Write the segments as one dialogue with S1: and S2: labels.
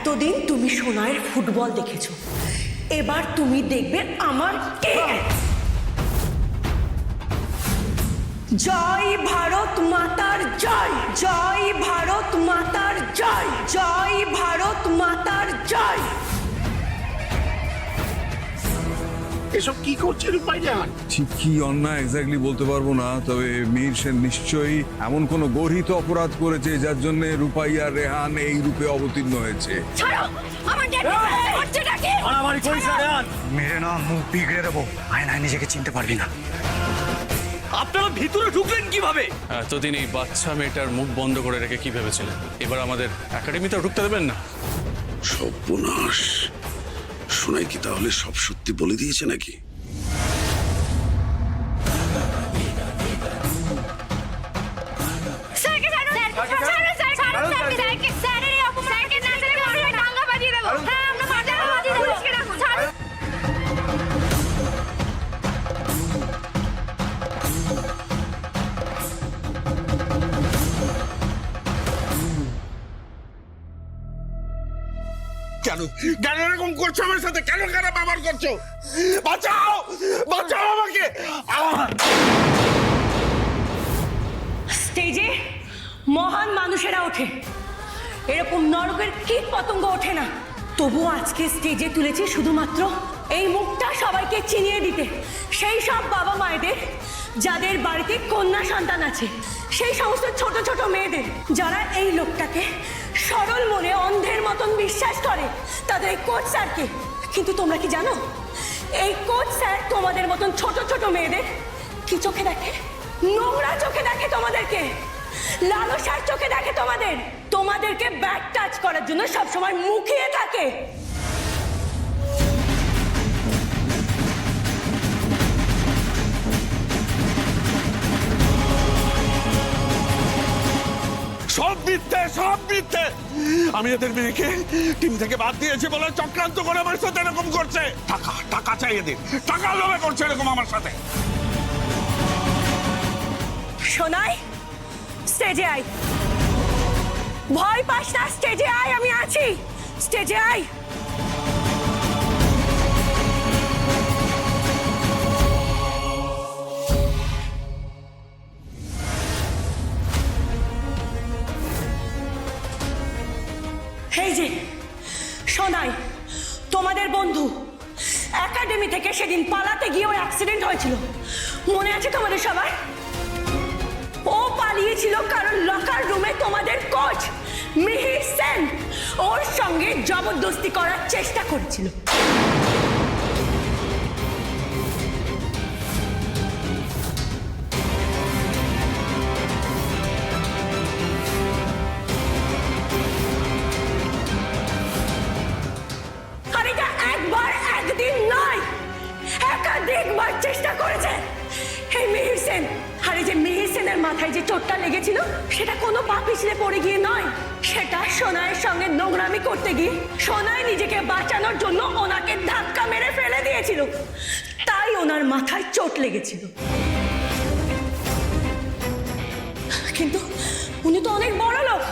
S1: এতদিন তুমি সোনাইয়ের ফুটবল দেখেছো, এবার তুমি দেখবে আমার জয় ভারত মাতার জয়, জয় ভারত মাতার জয়, জয় ভারত মাতার জয়।
S2: এসব কি করছে রূপাইজান?
S3: ঠিক কি অন্যায় এক্স্যাক্টলি বলতে পারবো না, তবে মীর সেন নিশ্চয়ই এমন কোনো গর্হিত অপরাধ করেছে যার জন্য রূপাইয়া রেহান এই রূপে অবতীর্ণ হয়েছে।
S4: মেরে না মুখ বিগড়ে দেবো, আয়নায় নিজেকে চিনতে পারবি না।
S5: আপনারা ভিতরে ঢুকলেন কিভাবে?
S6: এতদিন এই বাচ্চা মেয়েটার মুখ বন্ধ করে রেখে কি ভেবেছিলেন এবার আমাদের একাডেমিতে ঢুকতে দেবেন না?
S2: সর্বনাশ! সোনাই কি তাহলে সব সত্যি বলে দিয়েছে নাকি? কেন কেন এরকম করছো আমার সাথে? কেন খারাপ ব্যবহার করছো? বাঁচাও, বাঁচাও আমাকে!
S1: স্টেজে মহান মানুষেরা ওঠে, এরকম নরকের কীট পতঙ্গ ওঠে না। তবুও আজকে স্টেজে তুলেছি শুধুমাত্র এই মুখটা সবাইকে চিনিয়ে দিতে, সেই সব বাবা মায়েদের যাদের বাড়িতে কন্যা সন্তান আছে, সেই সমস্ত ছোট ছোট মেয়েদের যারা এই লোকটাকে সরল মনে অন্ধের মতন বিশ্বাস করে, তাদের এই কোচ স্যারকে। কিন্তু তোমরা কি জানো, এই কোচ স্যার তোমাদের মতন ছোট ছোট মেয়েদের কি চোখে দেখে? নোংরা চোখে দেখে তোমাদেরকে, লালসার চোখে দেখে তোমাদেরকে ব্যাক টাচ করার জন্য সবসময় মুখিয়ে থাকে।
S5: সব মিথ্যে, সব মিথ্যে! আমি এদের মেয়েকে টিম থেকে বাদ দিয়েছি বলে চক্রান্ত করে আমার সাথে এরকম করছে। টাকা টাকা চাই এদের, টাকার লোভে করছে এরকম আমার সাথে।
S1: শোনাই, স্টেজে আয়, ভয় পাস না, স্টেজে আয়, আমি আছি, স্টেজে আয়। এই যে শোনাই, তোমাদের বন্ধু একাডেমি থেকে সেদিন পালাতে গিয়ে ওর অ্যাক্সিডেন্ট হয়েছিল, মনে আছে তোমাদের সবার? ও পালিয়েছিল কারণ লকার রুমে তোমাদের কোচ মিহির সেন ওর সঙ্গে জবরদস্তি করার চেষ্টা করেছিল। আর এটা একবার একদিন নয়, একাধিকবার চেষ্টা করেছে এই মিহির সেন। আর এই যে মিহির সেনের মাথায় যে চোটটা লেগেছিল, সেটা কোনো পা পিছলে পড়ে গিয়ে নয়, সেটা সোনাইয়ের সঙ্গে নোংরামি করতে গিয়ে সোনাই নিজেকে বাঁচানোর জন্য ওনাকে ধাক্কা মেরে ফেলে দিয়েছিল, তাই ওনার মাথায় চোট লেগেছিল। কিন্তু উনি তো অনেক বড় লোক,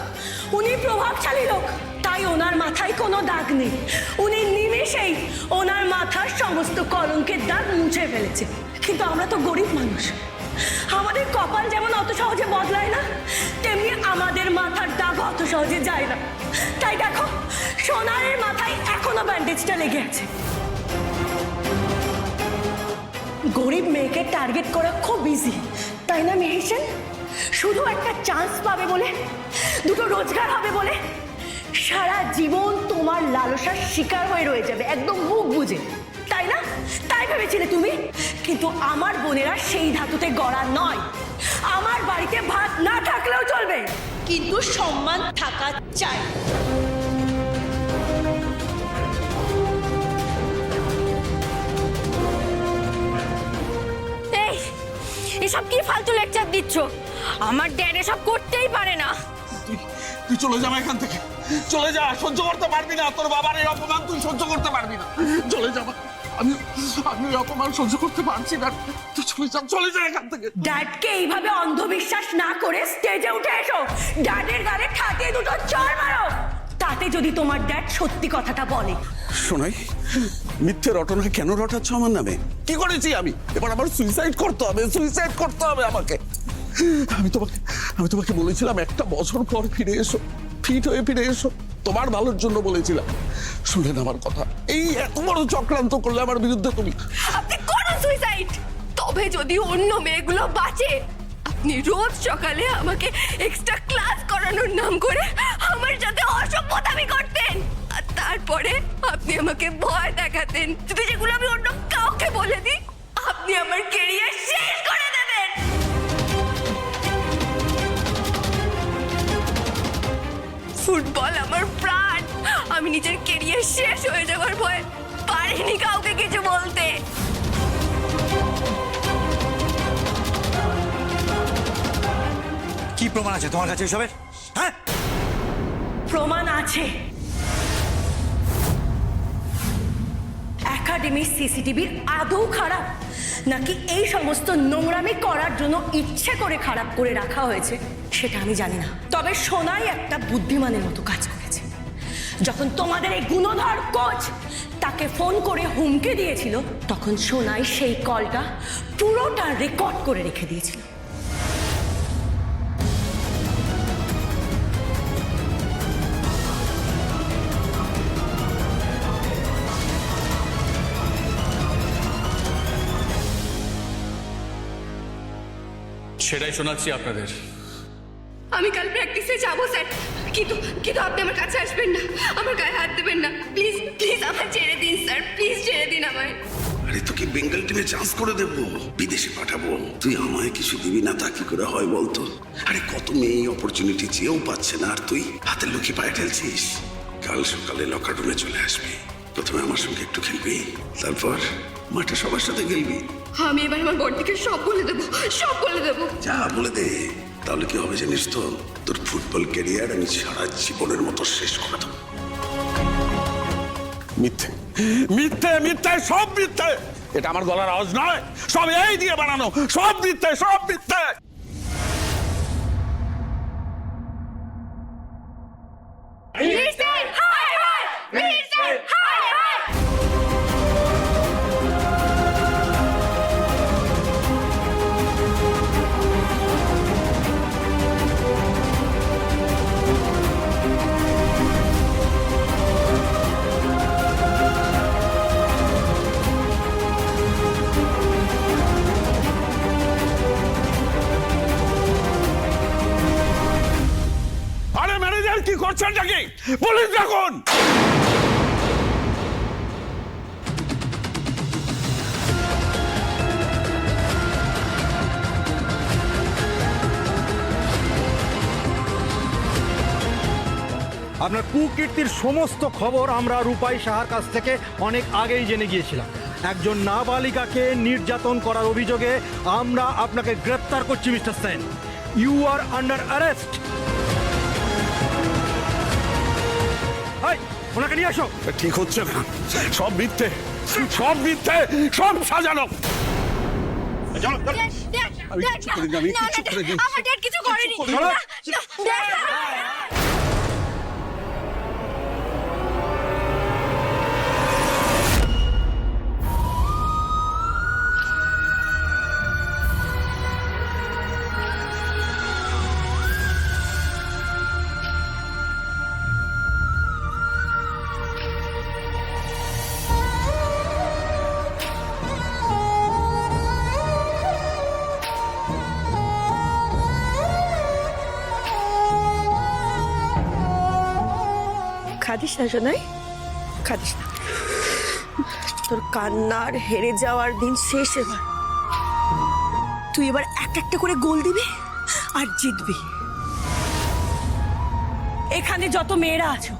S1: উনি প্রভাবশালী লোক, তাই ওনার মাথায় কোনো দাগ নেই। উনি নিমেষেই ওনার মাথার সমস্ত কলঙ্কের দাগ মুছে ফেলেছে। কিন্তু আমরা তো গরিব মানুষ, আমাদের কপাল যেমন অত সহজে বদলায় না, তেমনি আমাদের মাথার দাগ অত সহজে যায় না। তাই দেখো, সোনারের মাথায় এখনো ব্যান্ডেজটা লেগে আছে। গরিব মেয়েকে টার্গেট করা খুব ইজি, তাই না মিহির সেন? শুধু একটা চান্স পাবে বলে, দুটো রোজগার হবে বলে সারা জীবন তোমার লালসার শিকার হয়ে রয়ে যাবে, একদম মুখ বুঝে, তাই না? তাই ভেবেছিলে তুমি? কিন্তু আমার বোনেরা সেই ধাতুতে গড়া নয়। আমার বাড়িতে ভাত না থাকলেও চলবে, কিন্তু সম্মান থাকা চাই।
S7: এই এসব কি ফালতু লেকচার দিচ্ছ? আমার ড্যাড এসব করতেই পারে না।
S5: তুই চলে যা এখান থেকে, চলে যা, সহ্য করতে পারবি না। তোর বাবার এই অপমান তুই সহ্য করতে পারবি না, চলে যা। আমি ওই অপমান সহ্য করতে পারছি না, তুই চলে যা এখান থেকে।
S1: ড্যাডকে এইভাবে অন্ধবিশ্বাস না করে স্টেজে উঠে এসো, ড্যাডের গালে ঠাটিয়ে দুটো চড় মারো, তাতে তাতে যদি তোমার ড্যাড সত্যি কথাটা বলে।
S5: শোনাই, মিথ্যে রটনা কেন রটাচ্ছ আমার নামে? কি করেছি আমি? এবার আমার সুইসাইড করতে হবে, সুইসাইড করতে হবে আমাকে। আমি তোমাকে বলেছিলাম একটা বছর পর ফিরে এসো, ফিট হয়ে ফিরে এসো, তোমার ভালোর জন্য বলেছিলাম। শুনলেন আমার কথা? এই এত বড় চক্রান্ত করলে আমার বিরুদ্ধে তুমি।
S7: আপনি করুন সুইসাইড, তবে যদি অন্য মেয়েগুলো বাঁচে। আপনি রোজ সকালে আমাকে এক্সট্রা ক্লাস করানোর নাম করে আমার সাথে অসভ্যতামি করতেন, আর তারপরে আপনি আমাকে ভয় দেখাতেন যদি যেগুলো আমি অন্য কাউকে বলে দিই আপনি আমার ক্যারিয়ার শেষ করে দেবেন। ফুটবল আমার প্রাণ, আমি নিজের ক্যারিয়ার শেষ হয়ে যাওয়ার ভয়ে পারিনি কাউকে কিছু বলতে।
S4: কি প্রমাণ আছে তোমার কাছে এসবের? হ্যাঁ,
S1: প্রমাণ আছে। একাডেমির সিসিটিভি আদৌ খারাপ, নাকি এই সমস্ত নোংরামি করার জন্য ইচ্ছে করে খারাপ করে রাখা হয়েছে সেটা আমি জানি না। তবে সোনাই একটা বুদ্ধিমানের মতো কাজ করেছে। যখন তোমাদের এই গুণধর কোচ তাকে ফোন করে হুমকি দিয়েছিল, তখন সোনাই সেই কলটা পুরোটা রেকর্ড করে রেখে দিয়েছিল।
S6: সেটাই শোনাচ্ছি আপনাদের।
S7: আমি কাল প্র্যাকটিসে যাবো স্যার, কিন্তু কিন্তু আপনি আমার কাছে আসবেন না, আমার গায়ে হাত দেবেন না, প্লিজ প্লিজ আমায় ছেড়ে দিন স্যার, প্লিজ ছেড়ে দিন আমায়।
S2: আরে তোকে বেঙ্গল টিমে চান্স করে দেবো, বিদেশে পাঠাবো, তুই আমায় কিছু দিবি না তা কি করে হয় বলতো? আরে কত মেয়ে অপরচুনিটি চেয়েও পাচ্ছে না, আর তুই হাতের লক্ষ্যে পায়ে ঠেলছিস। কাল সকালে লকার রুমে চলে আসবি, প্রথমে আমার সঙ্গে একটু খেলবি, তারপর মাঠে সবার সাথে খেলবি।
S7: আমি এবার আমার বড়দিকে সব বলে দেবো, সব বলে দেবো।
S2: যা বলে দে, তাহলে কি হবে জানিস তো? তোর ফুটবল ক্যারিয়ার আমি সারা জীবনের মতো শেষ করে দেবো।
S5: মিথ্যে, মিথ্যে, মিথ্যে, সব মিথ্যে। এটা আমার গলার আওয়াজ নয়, সব এই দিয়ে বানানো, সব মিথ্যে, সব মিথ্যে। আরে ম্যানেজার কি করছেন নাকি? পুলিশ ডাকুন।
S8: আপনার কুকীর্তির সমস্ত খবর আমরা রূপাই সাহার কাছ থেকে অনেক আগেই জেনে গিয়েছিলাম। একজন নাবালিকাকে নির্যাতন করার অভিযোগে আমরা আপনাকে গ্রেপ্তার করছি mister Sen. You are under arrest. ওনাকে নিয়ে আসো।
S5: ঠিক হচ্ছে না, সব মিথ্যে, সব মিথ্যে, সব সাজানো। আমি কিচ্ছু করিনি, আমি কিচ্ছু করিনি।
S7: আমার ড্যাড কিছু করেনি।
S5: চলো।
S1: খাদিস না সোনাই, খাদিস না। তোর কান্নার হেরে যাওয়ার দিন শেষ এবার। তুই এবার এক একটা করে গোল দিবি আর জিতবি। এখানে যত মেয়েরা আছো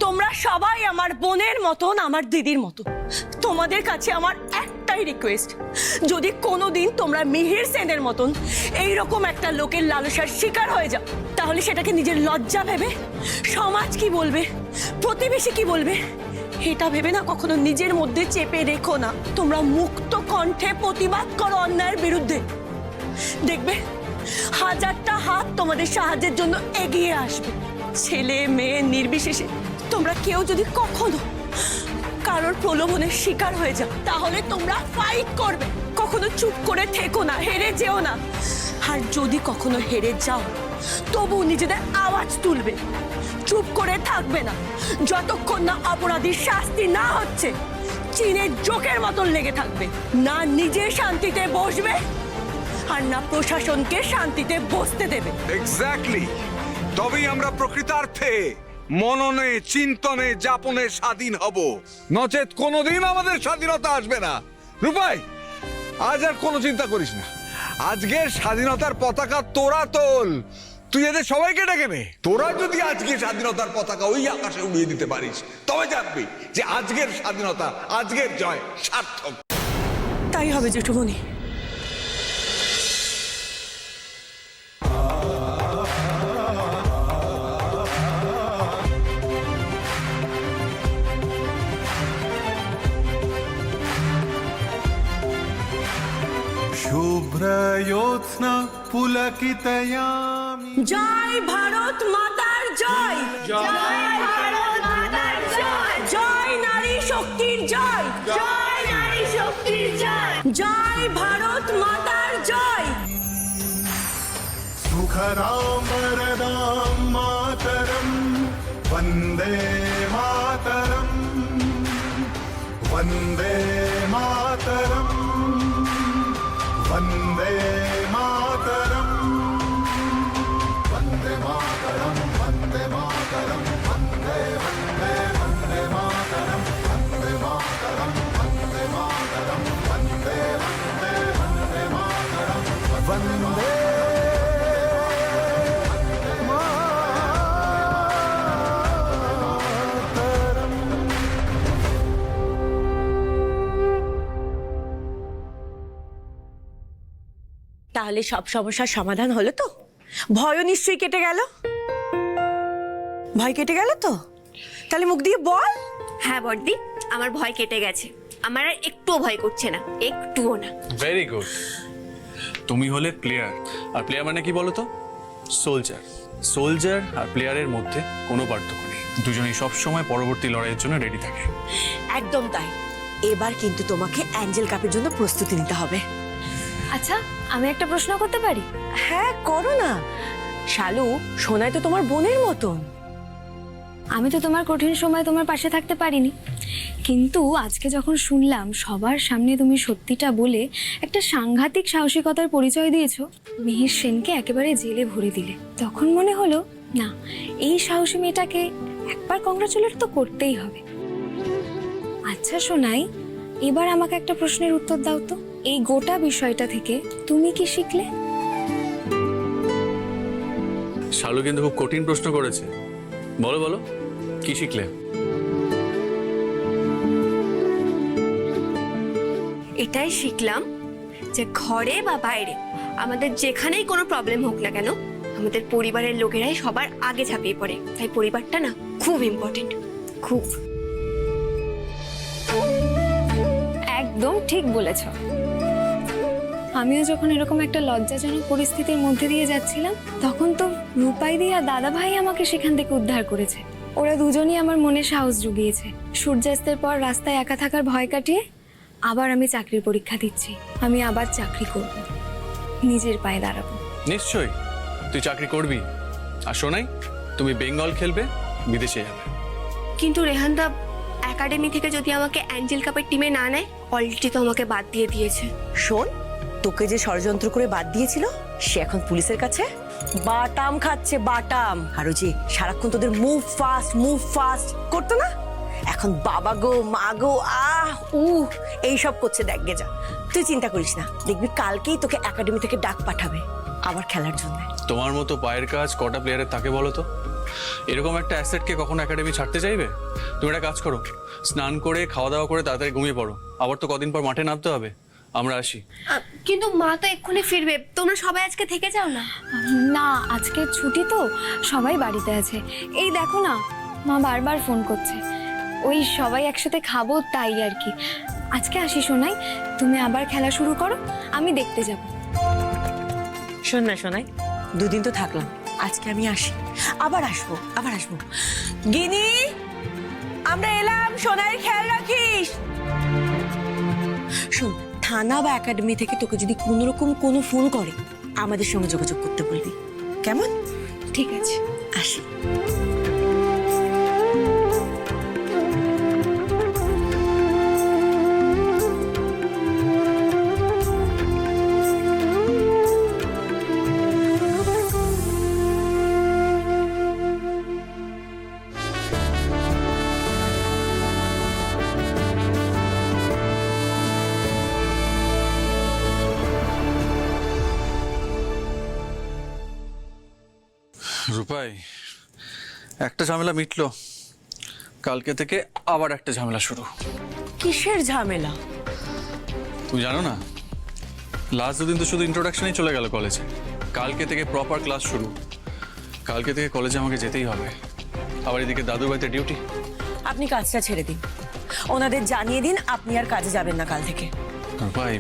S1: তোমরা সবাই আমার বোনের মতন, আমার দিদির মতো। তোমাদের কাছে আমার একটাই রিকোয়েস্ট, যদি কোনোদিন তোমরা মিহির সেনের মতন এইরকম একটা লোকের লালসার শিকার হয়ে যাও, তাহলে সেটাকে নিজের লজ্জা ভেবে সমাজ কি বলবে, প্রতিবেশী কি বলবে, এটা ভেবে না কখনো নিজের মধ্যে চেপে রেখো না। তোমরা মুক্ত কণ্ঠে প্রতিবাদ করো অন্যায়ের বিরুদ্ধে। দেখবে হাজারটা হাত তোমাদের সাহায্যের জন্য এগিয়ে আসবে। ছেলে মেয়ে নির্বিশেষে তোমরা কেউ যদি কখনো কারোর প্রলোভনের শিকার হয়ে যাও, তাহলে তোমরা ফাইট করবে। কখনো চুপ করে থেকো না, হেরে যেও না। আর যদি কখনো হেরে যাও, তবু নিজেদের আওয়াজ তুলবে, চুপ করে থাকবে না, যতক্ষণ না অপরাধীর শাস্তি না হচ্ছে। চীনের জোকের মতন লেগে থাকবে, না নিজে শান্তিতে বসবে আর না প্রশাসনকে শান্তিতে বসতে দেবে।
S3: এক্স্যাক্টলি, তবেই আমরা প্রকৃতার্থে মননে চিন্তনে যাপনে স্বাধীন হব, নচেত কোনোদিন আমাদের স্বাধীনতা আসবে না। রূপাই, আজ আর কোনো চিন্তা করিস না। আজকের স্বাধীনতার পতাকা তোরা তোল, তুই এদের সবাইকে ডেকে নে। তোরা যদি আজকে স্বাধীনতার পতাকা ওই আকাশে উড়িয়ে দিতে পারিস, তবে জানবি যে আজকের স্বাধীনতা, আজকের জয় সার্থক।
S1: তাই হবে জেঠুমণি।
S9: শুভ্রয়োৎস্না পুলকিতয়ামি।
S1: জয় ভারত মাতার জয়, জয় ভারত মাতার জয়, জয় নারী শক্তির জয়, জয় নারী শক্তির জয়, জয় ভারত মাতার জয়।
S9: সুখরাম বরদাম মাতরম, বন্দে মাতরম, বন্দে মাতরম, বন্দে মাতরম, বন্দে মাতরম, বন্দে মাতরম, বন্দে বন্দে বন্দে মাতরম, বন্দে মাতরম, বন্দে মাতরম, বন্দে বন্দে বন্দে মাতরম, বন্দে
S1: তাহলে সব সমস্যার সমাধান হলো তো? ভয়ও নিশ্চয়ই কেটে গেল? ভয় কেটে গেল তো? তাহলে মুখ দিয়ে বল।
S7: হ্যাঁ বড়দি, আমার ভয় কেটে গেছে। আমার আর একটুও ভয় করছে না, একটুও না।
S6: Very good. তুমি হলে প্লেয়ার, আর প্লেয়ার মানে কি বলো তো? সোলজার। সোলজার আর প্লেয়ারের মধ্যে কোনো পার্থক্য নেই, দুজনেই সবসময় পরবর্তী লড়াইয়ের জন্য রেডি থাকে।
S1: একদম তাই। এবার কিন্তু তোমাকে অ্যাঞ্জেল কাপের জন্য প্রস্তুতি নিতে হবে।
S7: আচ্ছা, আমি একটা প্রশ্ন করতে পারি?
S1: হ্যাঁ, করো না। শালু, সোনাই তো তোমার বোনের মতন।
S10: আমি তো তোমার কঠিন সময় তোমার পাশে থাকতে পারিনি, কিন্তু আজকে যখন শুনলাম সবার সামনে তুমি সত্যিটা বলে একটা সাংঘাতিক সাহসিকতার পরিচয় দিয়েছো, মিহির সেনকে একেবারে জেলে ভরে দিলে, তখন মনে হলো না, এই সাহসী মেয়েটাকে একবার কংগ্রাচুলেট তো করতেই হবে। আচ্ছা সোনাই, এবার আমাকে একটা প্রশ্নের উত্তর দাও তো, এই গোটা বিষয়টা থেকে তুমি কি শিখলে?
S6: শালু কিন্তু খুব কঠিন প্রশ্ন করেছে। বলো বলো, কি শিখলে?
S7: এটাই শিখলাম যে ঘরে বা বাইরে আমাদের যেখানেই কোনো প্রবলেম হোক না কেন, আমাদের পরিবারের লোকেরাই সবার আগে ঝাঁপিয়ে পড়ে। তাই পরিবারটা না খুব ইম্পর্টেন্ট, খুব।
S10: একদম ঠিক বলেছ। আমিও যখন এরকম একটা লজ্জাজনক পরিস্থিতির মধ্যে দিয়ে যাচ্ছিলাম, তখন তো রূপাইদি আর দাদা ভাই আমাকে সেখান থেকে উদ্ধার করেছে। ওরা দুজনই আমার মনে সাহস জুগিয়েছে। সূর্যাস্তের পর রাস্তায় একা থাকার ভয় কাটিয়ে আবার আমি চাকরির পরীক্ষা দিচ্ছি। আমি আবার চাকরি করব, নিজের পায়ে দাঁড়াবো।
S6: নিশ্চয়ই তুই চাকরি করবি। আর শোনাই, তুমি বেঙ্গল খেলবে, বিদেশে যাবে।
S7: কিন্তু রেহানদা একাডেমি থেকে যদি আমাকে অ্যাঞ্জেল কাপের টিমে না নেয়, অলরেডি তো আমাকে বাদ দিয়ে দিয়েছে।
S1: শোন, তোকে যে ষড়যন্ত্র করে বাদ দিয়েছিল, সে এখন পুলিশের কাছে বাটাম খাচ্ছে, বাটাম। আর ওই যে সারাক্ষণ তোদের মুভ ফাস্ট করতো না, এখন বাবা গো মা গো এইসব করছে। দেখ গে যা, তুই চিন্তা করিস না, দেখবি কালকেই তোকে একাডেমি থেকে ডাক পাঠাবে আবার খেলার জন্য।
S6: তোমার মতো পায়ের কাজ কটা প্লেয়ারের থাকে বলো তো? এরকম একটা অ্যাসেটকে কখনো একাডেমি ছাড়তে চাইবে? তুমি একটা কাজ করো, স্নান করে খাওয়া দাওয়া করে তাড়াতাড়ি ঘুমিয়ে পড়ো। আবার তো কদিন পর মাঠে নামতে হবে। আমরা আসি।
S7: কিন্তু মা তো এক্ষুনি ফিরবে, তোমরা সবাই আজকে থেকে যাও না।
S10: না, আজকে ছুটি তো, সবাই বাড়িতে আছে। এই দেখো না, মা বারবার ফোন করছে, ওই সবাই একসাথে খাবো তাই আর কি। আজকে আসি সোনাই, তুমি আবার খেলা শুরু করো, আমি দেখতে যাব।
S1: শোন না সোনাই, দুদিন তো থাকলাম, আজকে আমি আসি, আবার আসবো। গিনি, আমরা এলাম, সোনার খেয়াল রাখিস। শোন, থানা বা একাডেমি থেকে তোকে যদি কোনো রকম কোনো ফোন করে আমাদের সঙ্গে যোগাযোগ করতে বলবি, কেমন?
S10: ঠিক আছে।
S1: আসি।
S6: রূপাই, একটা ঝামেলা মিটলো, কালকে থেকে আবার একটা ঝামেলা শুরু।
S1: কিসের ঝামেলা?
S6: তুমি জানো না, লাস্ট দুদিন তো শুধু ইন্ট্রোডাকশনেই চলে গেল কলেজে। কালকে থেকে প্রপার ক্লাস শুরু। কালকে থেকে কলেজে আমাকে যেতেই হবে। আবার এদিকে দাদুর বাড়িতে ডিউটি।
S1: আপনি কাজটা ছেড়ে দিন, ওনাদের জানিয়ে দিন আপনি আর কাজে যাবেন না কাল থেকে।
S6: রূপাই,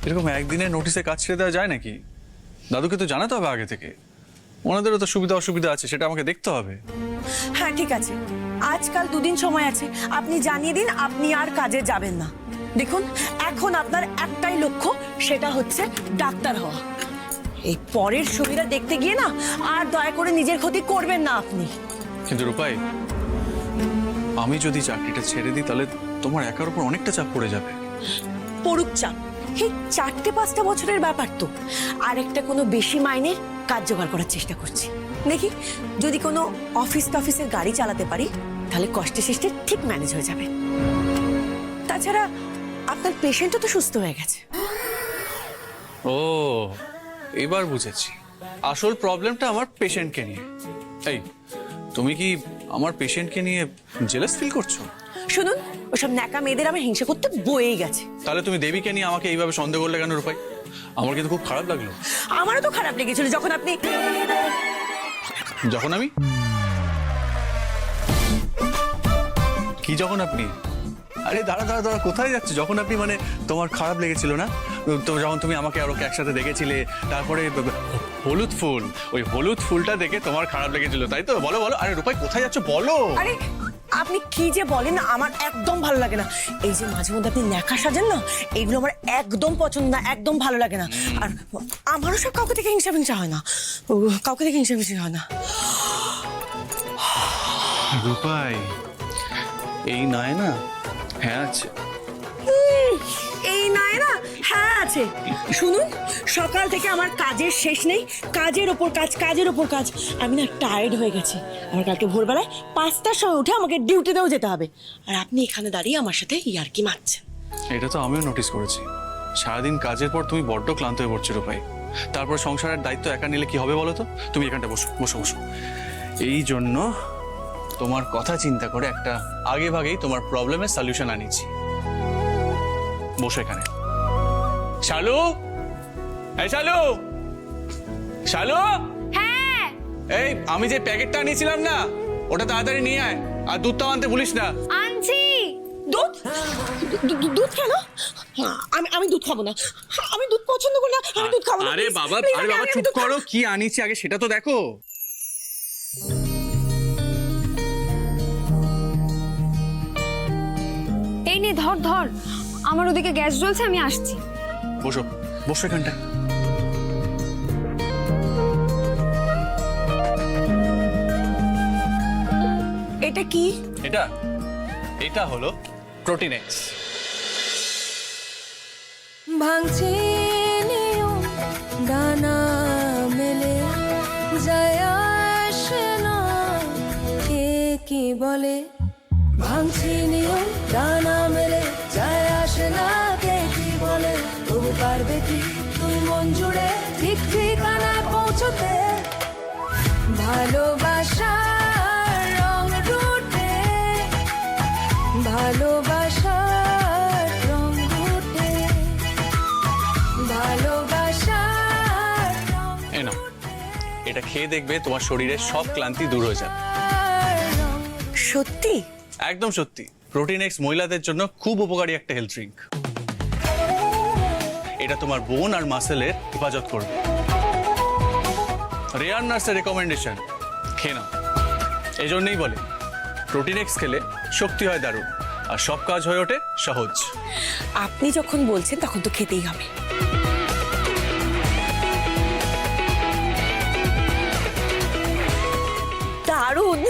S6: এরকম একদিনের নোটিশে কাজ ছেড়ে দেওয়া যায় নাকি? দাদুকে তো জানাতে হবে আগে থেকে। ওনাদেরও তো সুবিধা অসুবিধা আছে, সেটা আমাকে দেখতে হবে।
S1: হ্যাঁ ঠিক আছে, আজকাল দুদিন সময় আছে, আপনি জানিয়ে দিন আপনি আর কাজে যাবেন না। দেখুন, এখন আপনার একটাই লক্ষ্য, সেটা হচ্ছে ডাক্তার হওয়া। এই পরের সুবিধা দেখতে গিয়ে না আর দয়া করে নিজের ক্ষতি করবেন না আপনি।
S6: কিন্তু রূপাই, আমি যদি চাকরিটা ছেড়ে দিই তাহলে তোমার একার উপর অনেকটা চাপ পড়ে যাবে।
S1: পড়ুক চাপ, এই 4-5 বছরের ব্যাপার তো। আর একটা কোনো বেশি মাইনের কাজ জোগাড় করার চেষ্টা করছি, দেখি যদি কোনো অফিসের গাড়ি চালাতে পারি তাহলে কষ্টে শিষ্টে ঠিক ম্যানেজ হয়ে যাবে। তাছাড়া আপনার পেশেন্টও তো সুস্থ হয়ে গেছে।
S6: ও, এবার বুঝেছি, আসল প্রবলেমটা আমার পেশেন্টকে নিয়ে। এই, তুমি কি আমার পেশেন্টকে নিয়ে জেলাস ফিল করছো?
S1: শুনুন, ওসব ন্যাকা মেয়েদের আমার হিংসা করতে বয়েই গেছে।
S6: তাহলে তুমি দেবীকে নিয়ে আমাকে এইভাবে সন্দেহ করলে কেন রূপাই? আমার কিন্তু খুব খারাপ লাগলো।
S1: আমারও তো খারাপ লেগেছিল যখন আমি
S6: কি যখন আপনি আরে দাঁড়া, কোথায় যাচ্ছে? যখন আপনি মানে তোমার খারাপ লেগেছিল না, তো যখন তুমি আমাকে আর ওকে একসাথে দেখেছিলে, তারপরে হলুদ ফুল, ওই হলুদ ফুলটা দেখে তোমার খারাপ লেগেছিল, তাই তো? বলো। আরে রূপাই, কোথায় যাচ্ছ বলো।
S1: আরে আপনি কি যে বলেন না, আমার একদম ভালো লাগে না। এই যে মাঝে মধ্যে আপনি ন্যাকা সাজেন না, এইগুলো আমার একদম পছন্দ না, একদম ভালো লাগে না। আর আমারও সব কাউকে থেকে হিংসা হয় না, কাউকে থেকে হিংসা হয় না।
S6: রূপাই, এই নয় না হ্যাঁ আছে,
S1: এই নয় না হ্যাঁ আছে। শুনুন, সকাল থেকে আমার কাজের শেষ নেই, কাজের ওপর কাজ। আমি না টায়ার্ড হয়ে গেছি। আমার কালকে ভোরবেলায় 5টার সময় উঠে আমাকে ডিউটিতেও যেতে হবে, আর আপনি এখানে দাঁড়িয়ে আমার সাথে ইয়ার্কি মারছেন।
S6: এটা তো আমিও নোটিস করেছি। সারাদিন কাজের পর তুমি বড্ড ক্লান্ত হয়ে পড়ছো রূপাই। তারপর সংসারের দায়িত্ব একা নিলে কি হবে বলো তো? তুমি এখানটা বসো। এই জন্য তোমার কথা চিন্তা করে একটা আগে ভাগেই তোমার প্রবলেমের সলিউশন আনিছি। বসো এখানে। শালু, এই শালু,
S10: হ্যাঁ,
S6: এই আমি যে প্যাকেটটা আনিয়েছিলাম না, ওটা তাড়াতাড়ি নিয়ে আয়, আর দুধটাও আনতে ভুলিস না।
S10: আনছি।
S1: দুধ কেন? আমি দুধ খাবো না, আমি দুধ পছন্দ করি না, আমি দুধ খাবো না।
S6: আরে বাবা, চুপ করো, কি আনিছি আগে সেটা তো দেখো।
S10: এই নে, ধর। আমার ওদিকে গ্যাস জ্বলছে, আমি আসছি।
S6: বসো এখানটা।
S1: এটা কি?
S6: এটা হলো প্রোটিন এক্স।
S7: ভাঙছে নিয়ম, ডানা মেলে যায় আসে না, কে কি বলে। ভাঙছে নিয়ম, ডানা মেলে যায় আসে না, কে কি বলে। তবু পারবে কি তুই মন জুড়ে ঠিক ঠিকানায় পৌঁছতে? ভালোবাসার রং রুটে, ভালোবাসার রং রুটে, ভালোবাসার রং
S6: এই নাও, এটা খেয়ে দেখবে তোমার শরীরের সব ক্লান্তি দূর হয়ে যাবে।
S1: সত্যি?
S6: একদম সত্যি। প্রোটিন এক্স মহিলাদের জন্য খুব উপকারী একটা হেলথ ড্রিঙ্ক। এটা তোমার বোন আর মাসেলের হেফাজত করবে। রেয়ার নার্সের রেকমেন্ডেশন, খেয়ে নাও। এই জন্যই বলে প্রোটিন এক্স খেলে শক্তি হয় দারুণ, আর সব কাজ হয়ে ওঠে সহজ।
S1: আপনি যখন বলছেন তখন তো খেতেই হবে। দারুণ।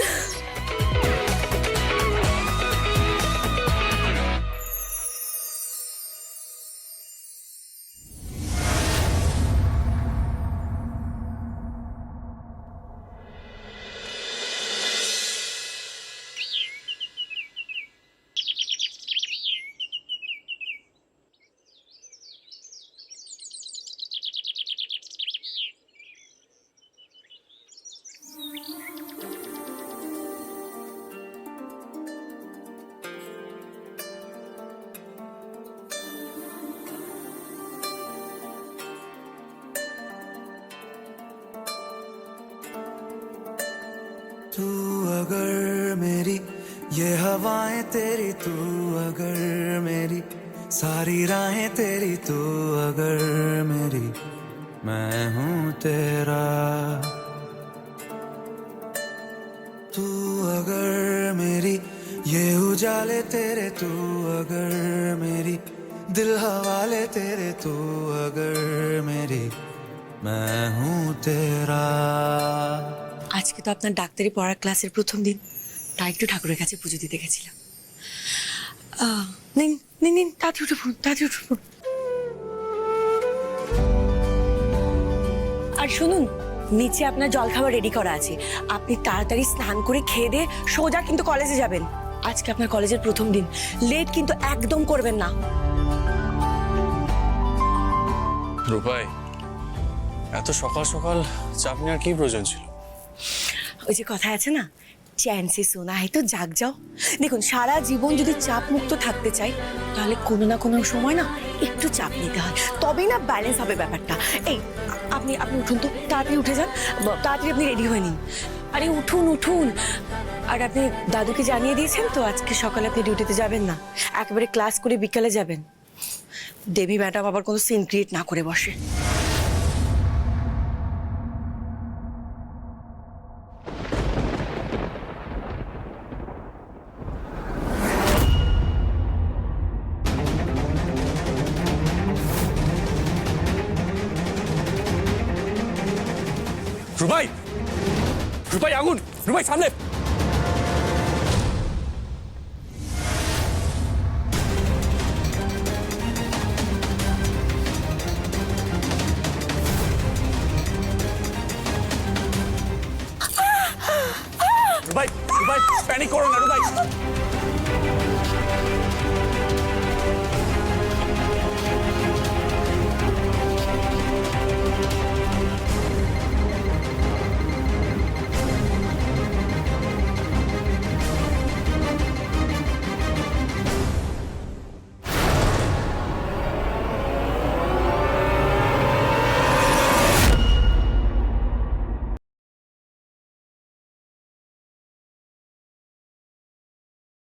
S11: तू अगर मेरी ये हवाएं तेरी, तू अगर मेरी सारी राहें तेरी, तू अगर मेरी मैं हूँ तेरा। तू अगर मेरी ये उजाले तेरे, तू अगर मेरी दिल हवाले तेरे, तू अगर मेरी मैं हूँ तेरा।
S1: আজকে তো আপনার ডাক্তারি পড়ার ক্লাসের প্রথম দিন, তাই একটু ঠাকুরের কাছে পুজো দিতে গেছিলাম। নিন নিন নিন, তাড়াতাড়ি উঠে পড়ুন, তাড়াতাড়ি উঠে পড়ুন। আর শুনুন, নিচে আপনার জলখাবার রেডি করা আছে, আপনি তাড়াতাড়ি স্নান করে খেয়ে দিয়ে সোজা কিন্তু কলেজে যাবেন। আজকে আপনার কলেজের প্রথম দিন, লেট কিন্তু একদম করবেন না।
S6: রূপাই, এত সকাল সকাল চাপ নেওয়ার কি প্রয়োজন ছিল?
S1: ওই যে কথা আছে না, চ্যান সে সোনা হয় তো জাগ যাও। দেখুন, সারা জীবন যদি চাপ মুক্ত থাকতে চাই, তাহলে কোনো না কোনো সময় না একটু চাপ নিতে হয়, তবেই না ব্যালেন্স হবে ব্যাপারটা। এই আপনি আপনি উঠুন তো, তাড়াতাড়ি উঠে যান, তাড়াতাড়ি আপনি রেডি হয়ে নিন। আরে উঠুন উঠুন। আর আপনি দাদুকে জানিয়ে দিয়েছেন তো আজকে সকালে আপনি ডিউটিতে যাবেন না, একেবারে ক্লাস করে বিকালে যাবেন। দেবী ম্যাডাম আবার কোনো সিন ক্রিয়েট না করে বসে।
S6: রূপাই, রূপাই আগুন, রূপাই সামনে। রূপাই, রূপাই প্যানিক করো না রূপাই।